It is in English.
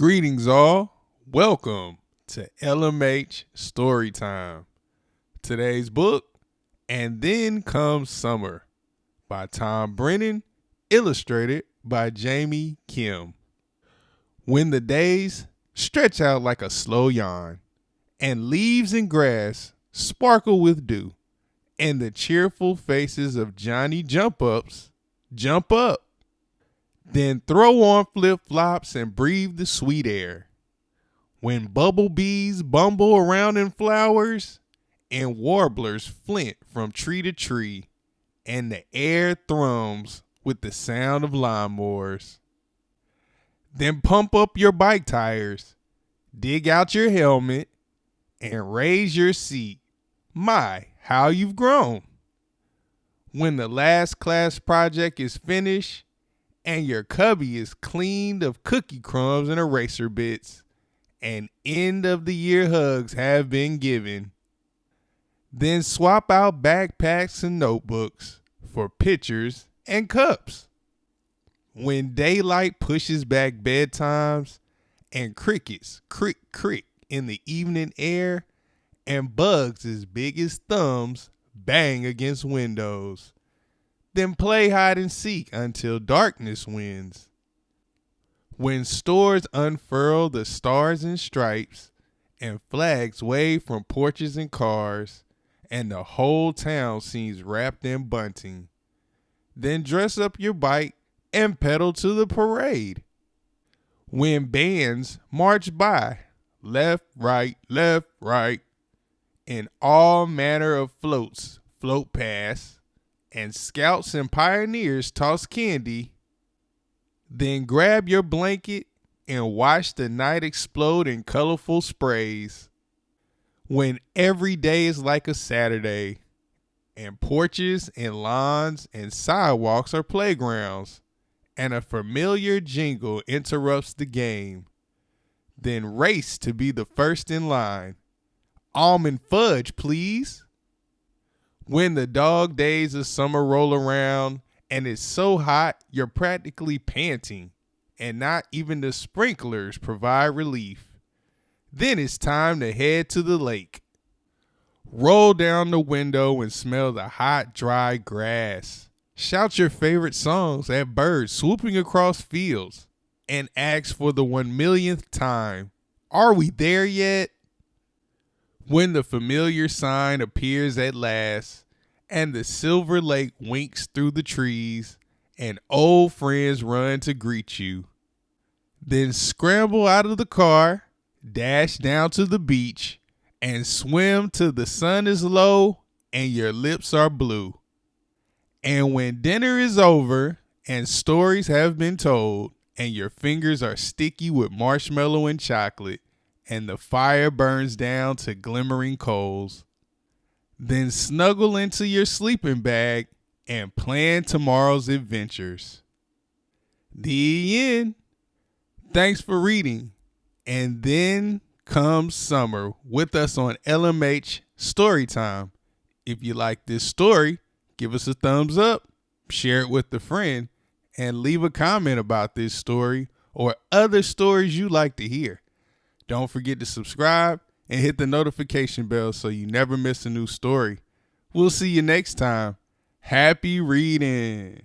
Greetings all. Welcome to LMH Storytime. Today's book, And Then Comes Summer, by Tom Brenner, illustrated by Jaime Kim. When the days stretch out like a slow yawn, and leaves and grass sparkle with dew, and the cheerful faces of Johnny jump-ups jump up, then throw on flip-flops and breathe the sweet air. When bumblebees bumble around in flowers and warblers flint from tree to tree, and the air thrums with the sound of lawnmowers. Then pump up your bike tires, dig out your helmet, and raise your seat. My, how you've grown. When the last class project is finished and your cubby is cleaned of cookie crumbs and eraser bits, and end of the year hugs have been given, then swap out backpacks and notebooks for pictures and cups. When daylight pushes back bedtimes and crickets crick crick in the evening air, and bugs as big as thumbs bang against windows, then play hide and seek until darkness wins. When stores unfurl the stars and stripes, and flags wave from porches and cars, and the whole town seems wrapped in bunting, then dress up your bike and pedal to the parade. When bands march by, left, right, and all manner of floats float past, and scouts and pioneers toss candy, then grab your blanket and watch the night explode in colorful sprays. When every day is like a Saturday, and porches and lawns and sidewalks are playgrounds, and a familiar jingle interrupts the game, then race to be the first in line. Almond fudge, please. When the dog days of summer roll around and it's so hot you're practically panting and not even the sprinklers provide relief, then it's time to head to the lake. Roll down the window and smell the hot, dry grass. Shout your favorite songs at birds swooping across fields and ask for the 1,000,000th time, are we there yet? When the familiar sign appears at last, and the silver lake winks through the trees, and old friends run to greet you, then scramble out of the car, dash down to the beach, and swim till the sun is low and your lips are blue. And when dinner is over and stories have been told, and your fingers are sticky with marshmallow and chocolate, and the fire burns down to glimmering coals, then snuggle into your sleeping bag and plan tomorrow's adventures. The end. Thanks for reading. And Then Comes Summer with us on LMH Storytime. If you like this story, give us a thumbs up, share it with a friend, and leave a comment about this story or other stories you like to hear. Don't forget to subscribe and hit the notification bell so you never miss a new story. We'll see you next time. Happy reading.